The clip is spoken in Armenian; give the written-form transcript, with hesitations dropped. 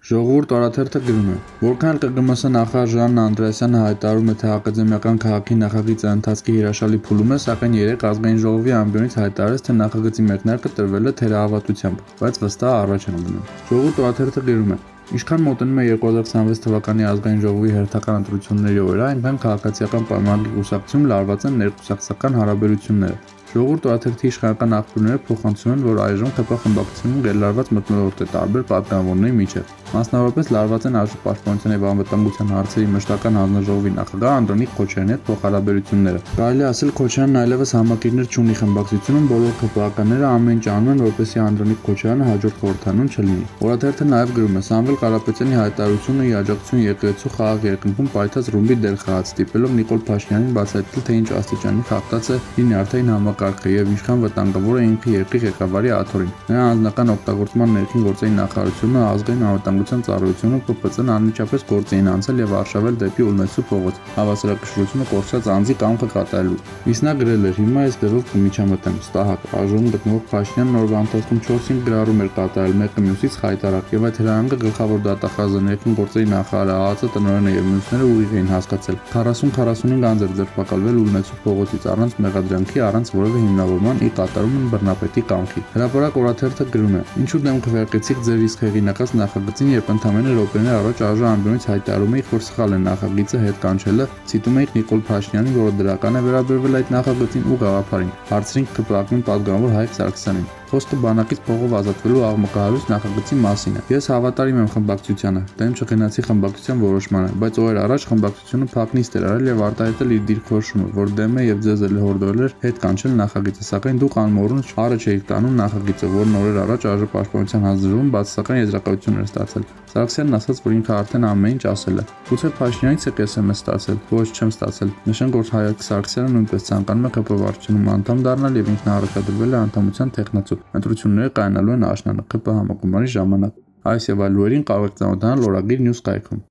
Ժողովուրդ օրաթերթը գրում է. Որքան ԿԳՄՍ նախարար Ժաննա Անդրեասյանը հայտարարում է, թե ակադեմիական քաղաքի նախագիծը ընթացքի հրաշալի փուլում է, սակայն երեկ Ազգային ժողովի ամբիոնից հայտարարեց, թե նախագծի մեկնարկը տրվել է թերահավատությամբ, բայց վստահ առաջ են գնում։ Ժողովուրդ օրաթերթը գրում է. Ինչքան մոտենում է 2026 թվականի Ազգային ժողովի հերթական ընտրությունների օրը, այնքան քաղաքացիական պայմանագրի կուսակցություն լարված են ներկուսակցական հարաբերությունները։ Ժողովուրդ օրաթերթի իշխանական աղբյուրները փոխանցում են, որ այժմ ԿՊ խմբակցությունում գերլարված մթնոլորտ է տարբեր պատգամավորների միջև։ Մասնավորապես լարված են Ազգ պաշտպանության և անվտանգության հարցերի մշտական հանձնաժողովի նախագահ Անդրանիկ Քոչարյանի հետ փոխհարաբերությունները։ Կարելի է ասել, Քոչարյանն այլևս համակիրներ չունի խմբակցությունում, բոլոր ԿՊԱ-ականները ամեն ինչ անում են, որպեսզի Անդրանիկ Քոչարյանը հաջորդ խորհրդանում չլինի։ Օրաթերթը նաև գրում է. Սամվել Կարապետյանի հայտարարությունը ի աջակցություն եկեղեցու խաղաղ երկնքում պայթած ռումբի դեր խաղաց, ստիպելով Նիկոլ Փաշինյանին բացահայտել, թե ինչ աստիճանի խախտած է նյարդային համակարգը և ինչքան վտանգավոր է ինքը երկրի ղեկավարի աթոռին։ Նրա անձնական օգտագործման ներքին գործերի նախարարությունը, Ազգային անվտանգության ծառայությունը, ՊՊՑ-ն անմիջապես գործի էին անցել և արշավել դեպի Ուլմենցու փողոց, հավասարակշռությունը կորցրած անձի կամքը կատարելու։ Իսկ նա գրել էր. հիմա ես դեղով կմիջամտեմ, ստահակ, ԱԺ-ում գտնվող Փաշինյանն օրվա ընթացքում 4-5 գրառում էր կատարել, մեկը մյուսից խայտառակ, և այդ հրահանգը գլխավոր դատախազը, ներքին գործերի նախարարը, ԱԱԾ տնօրենը և մյուսները ուղիղ էին հասկացել։ 40-45 անձ էր ձերբակալվել Ուլմենցու փողոցից առանց մեղադրանքի, առանց որևէ հիմնավորման, ի կատարում բռնապետի կամքի։ Հրապարակ օրաթերթը գրում է. Ինչու դեմ քվեարկեցիք ձեր իսկ հեղինակած նախագծին, երբ ընդամենը րոպեներ առաջ ԱԺ ամբիոնից հայտարարում էիք, որ սխալ է նախագիծը հետ կանչելը, ցիտում էիք Նիկոլ Փաշինյանին, որը դրական է վերաբերվել այդ նախագծին ու գաղափարին, հարցրինք ԿՊԱ-ական պատգամավոր Հայկ Սարգսյանին։ Խոսքը բանակից փողով ազատվելու աղմկահարույց նախագծի մասին է։ Ես հավատարիմ եմ խմբակցությանը, դեմ չգնացի խմբակցության որոշմանը, բայց օրեր առաջ խմբակցությունը փակ նիստ էր արել և արտահայտել իր դիրքորոշումը, որ դեմ է և ձեզ էլ հորդորել էր հետ կանչել նախագիծը, սակայն դուք անմոռոն առաջ էիք տանում նախագիծը, որն օրեր առաջ ԱԺ պաշտպանության հանձնաժողովում բացասական եզրակացություն էր ստացել։ Սարգսյանն ասաց, որ ինքը արդեն ամեն ինչ ասել է։ Գուցե Փաշինյանից եք SMS ստացել։ Ոչ, չեմ ստացել։ Նշենք, որ Հայկ Սարգսյանը նույնպես ցանկանում է ԿՊ վարչությունում անդամ դառնալ և ինքն առաջադրվել է անդամության թեկնածու։ Ընտրությունները կայանալու են աշնանը ԿՊ համագումարի ժամանակ։ Այս և այլ լուրերին կարող եք ծանոթանալ Օրագիր News կայքում։